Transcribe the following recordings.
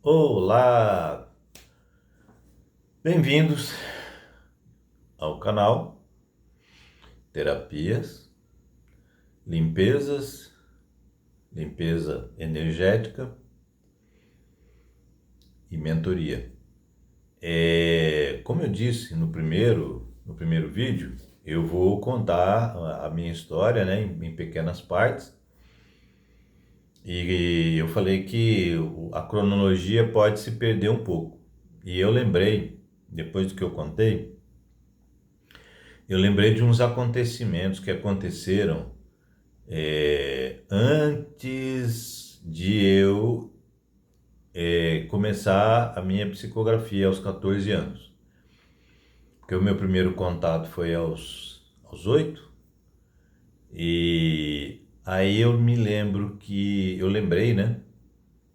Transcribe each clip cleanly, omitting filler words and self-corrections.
Olá, bem-vindos ao canal Terapias, Limpezas, Limpeza Energética e Mentoria. Como eu disse no primeiro vídeo, eu vou contar a minha história, né, em pequenas partes. E eu falei que a cronologia pode se perder um pouco. E eu lembrei, depois do que eu contei, eu lembrei de uns acontecimentos que aconteceram antes de eu começar a minha psicografia aos 14 anos. Porque o meu primeiro contato foi aos 8, e aí eu lembrei, né?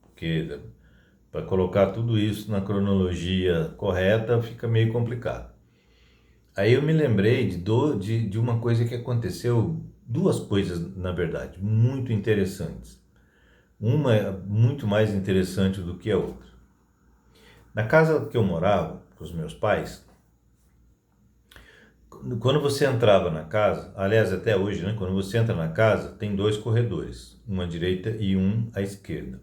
Porque para colocar tudo isso na cronologia correta fica meio complicado. Aí eu me lembrei de uma coisa que aconteceu, duas coisas, na verdade, muito interessantes. Uma é muito mais interessante do que a outra. Na casa que eu morava com os meus pais, quando você entrava na casa, aliás, até hoje, né? Quando você entra na casa, tem dois corredores, um à direita e um à esquerda.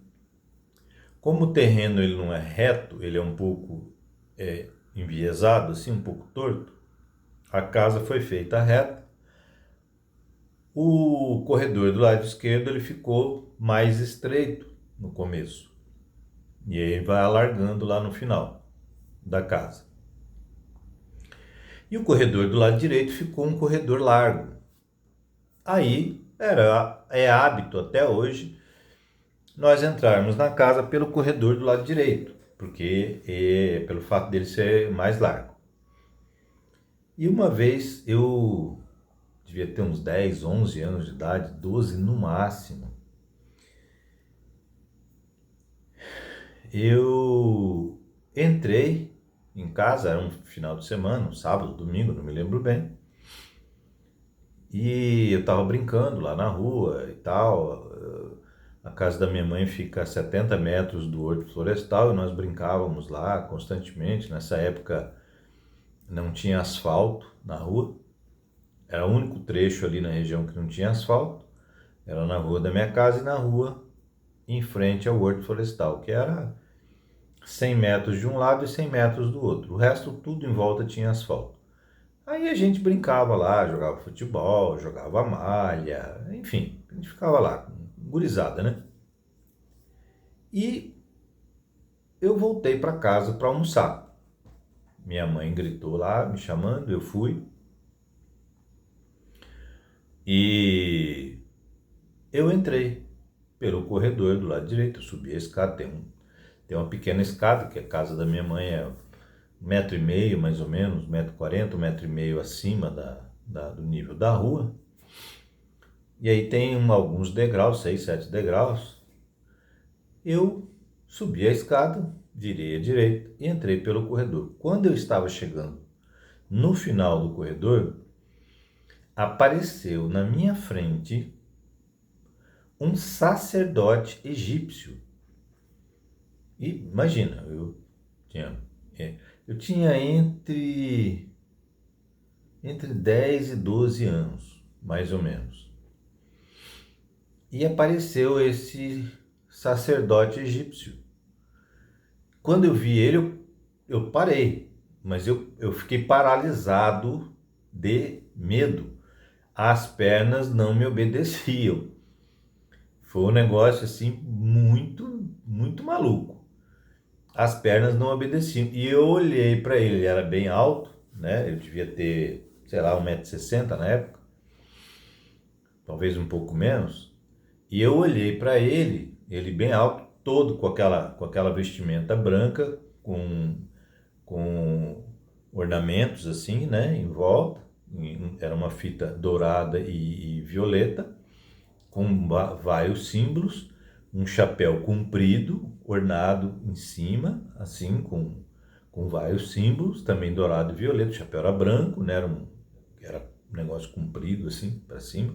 Como o terreno ele não é reto, ele é um pouco enviesado, assim, um pouco torto, a casa foi feita reta. O corredor do lado esquerdo ele ficou mais estreito no começo. E aí vai alargando lá no final da casa. E o corredor do lado direito ficou um corredor largo. Aí é hábito até hoje nós entrarmos na casa pelo corredor do lado direito, porque pelo fato dele ser mais largo. E uma vez eu devia ter uns 10, 11 anos de idade, 12 no máximo. Eu entrei em casa, era um final de semana, um sábado, domingo, não me lembro bem. E eu tava brincando lá na rua e tal. A casa da minha mãe fica a 70 metros do Horto Florestal e nós brincávamos lá constantemente. Nessa época não tinha asfalto na rua, era o único trecho ali na região que não tinha asfalto. Era na rua da minha casa e na rua em frente ao Horto Florestal, que era 100 metros de um lado e 100 metros do outro. O resto tudo em volta tinha asfalto. Aí a gente brincava lá, jogava futebol, jogava malha, enfim, a gente ficava lá, gurizada, né? E eu voltei para casa para almoçar. Minha mãe gritou lá, me chamando, eu fui. E eu entrei pelo corredor do lado direito, eu subi a escada, tem uma pequena escada, que a casa da minha mãe é 1,5 m mais ou menos, 1,40 m, 1,5 m acima do nível da rua. E aí tem alguns degraus, 6, 7 degraus. Eu subi a escada, virei à direita e entrei pelo corredor. Quando eu estava chegando no final do corredor, apareceu na minha frente um sacerdote egípcio. E imagina, tinha, eu tinha entre 10 e 12 anos, mais ou menos. E apareceu esse sacerdote egípcio. Quando eu vi ele, eu parei, mas eu fiquei paralisado de medo. As pernas não me obedeciam. Foi um negócio assim muito, muito maluco. As pernas não obedeciam. E eu olhei para ele, ele era bem alto, né? Eu devia ter, sei lá, 1,60 m na época, talvez um pouco menos. E eu olhei para ele bem alto, todo com aquela vestimenta branca, com ornamentos assim, né, em volta. Era uma fita dourada e violeta, com vários símbolos, um chapéu comprido, ornado em cima, assim, com vários símbolos, também dourado e violeta. O chapéu era branco, né, era um negócio comprido assim, para cima.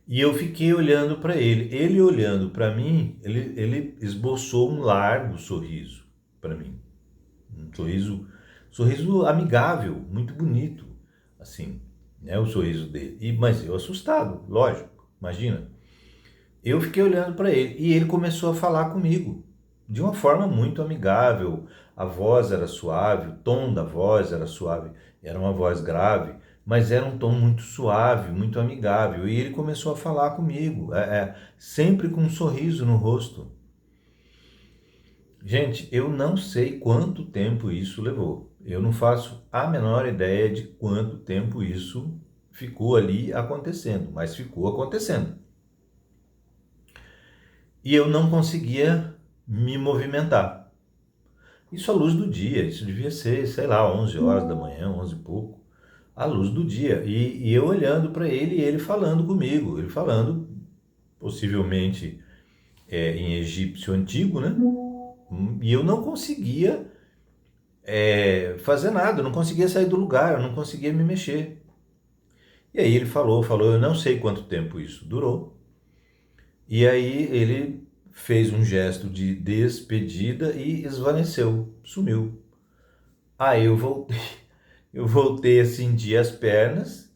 E eu fiquei olhando para ele. Ele olhando para mim, ele esboçou um largo sorriso para mim. Um sorriso amigável, muito bonito, assim, né, o sorriso dele. Mas eu assustado, lógico, imagina. Eu fiquei olhando para ele e ele começou a falar comigo de uma forma muito amigável. A voz era suave, o tom da voz era suave, era uma voz grave, mas era um tom muito suave, muito amigável. E ele começou a falar comigo, sempre com um sorriso no rosto. Gente, eu não sei quanto tempo isso levou. Eu não faço a menor ideia de quanto tempo isso ficou ali acontecendo, mas ficou acontecendo. E eu não conseguia me movimentar. Isso à luz do dia, isso devia ser, sei lá, 11 horas da manhã, 11 e pouco, à luz do dia. E eu olhando para ele e ele falando comigo, ele falando possivelmente em egípcio antigo, né? E eu não conseguia fazer nada, eu não conseguia sair do lugar, eu não conseguia me mexer. E aí ele falou, eu não sei quanto tempo isso durou. E aí ele fez um gesto de despedida e esvaneceu, sumiu. Aí eu voltei a sentir as pernas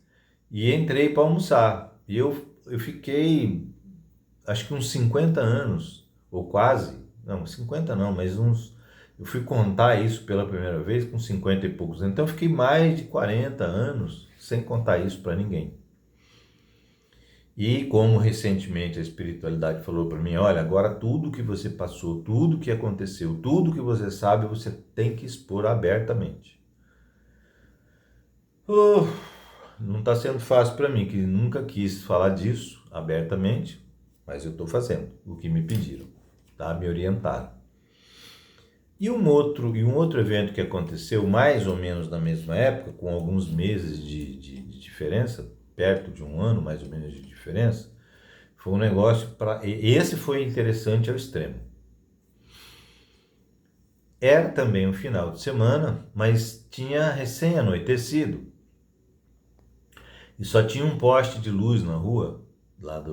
e entrei para almoçar. E eu fiquei, acho que uns 50 anos, ou quase, não, 50 não, mas uns, eu fui contar isso pela primeira vez com 50 e poucos anos. Então eu fiquei mais de 40 anos sem contar isso para ninguém. E como recentemente a espiritualidade falou para mim, olha, agora tudo que você passou, tudo que aconteceu, tudo que você sabe, você tem que expor abertamente. Não está sendo fácil para mim, que nunca quis falar disso abertamente, mas eu estou fazendo o que me pediram, tá? Me orientaram. E um outro evento que aconteceu mais ou menos na mesma época, com alguns meses de diferença, perto de um ano mais ou menos de diferença, foi um negócio para. Esse foi interessante ao extremo. Era também um final de semana, mas tinha recém anoitecido. E só tinha um poste de luz na rua, lá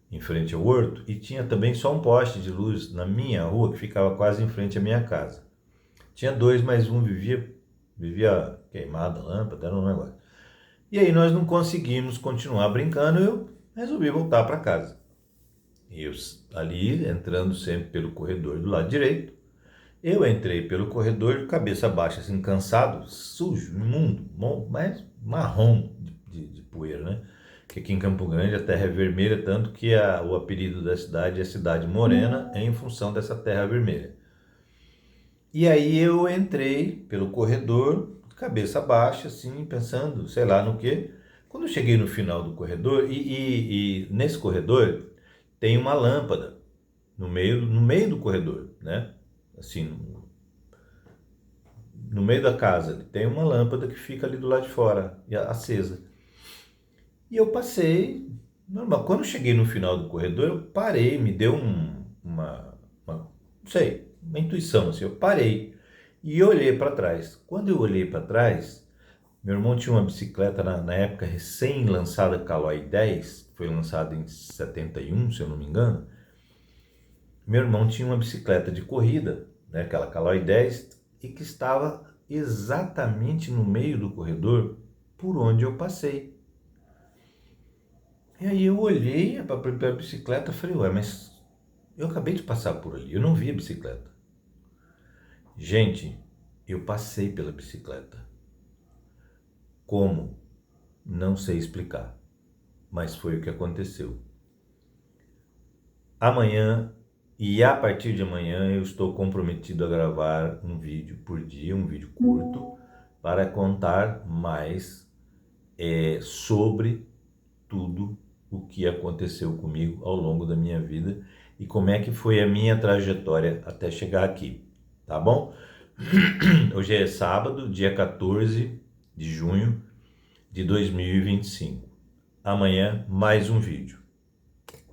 em frente ao horto, e tinha também só um poste de luz na minha rua, que ficava quase em frente à minha casa. Tinha dois, mas um vivia queimada a lâmpada, era um negócio. E aí nós não conseguimos continuar brincando, eu resolvi voltar para casa. E eu ali, entrando sempre pelo corredor do lado direito, eu entrei pelo corredor, cabeça baixa, assim, cansado, sujo, imundo, mas marrom de poeira, né? Que aqui em Campo Grande a terra é vermelha, tanto que o apelido da cidade é Cidade Morena, em função dessa terra vermelha. E aí eu entrei pelo corredor, cabeça baixa, assim, pensando, sei lá no quê. Quando eu cheguei no final do corredor, e nesse corredor tem uma lâmpada no meio do corredor, né? Assim, no meio da casa, tem uma lâmpada que fica ali do lado de fora, acesa. E eu passei, normal. Quando eu cheguei no final do corredor, eu parei, me deu não sei, uma intuição, assim, eu parei e olhei para trás. Quando eu olhei para trás, meu irmão tinha uma bicicleta na época recém-lançada Caloi 10, foi lançada em 71, se eu não me engano. Meu irmão tinha uma bicicleta de corrida, né, aquela Caloi 10, e que estava exatamente no meio do corredor por onde eu passei. E aí eu olhei para a bicicleta e falei, ué, mas eu acabei de passar por ali, eu não vi a bicicleta. Gente, eu passei pela bicicleta. Como? Não sei explicar, mas foi o que aconteceu. Amanhã e a partir de amanhã eu estou comprometido a gravar um vídeo por dia, um vídeo curto, para contar mais sobre tudo o que aconteceu comigo ao longo da minha vida e como é que foi a minha trajetória até chegar aqui, tá bom? Hoje é sábado, dia 14 de junho de 2025. Amanhã, mais um vídeo.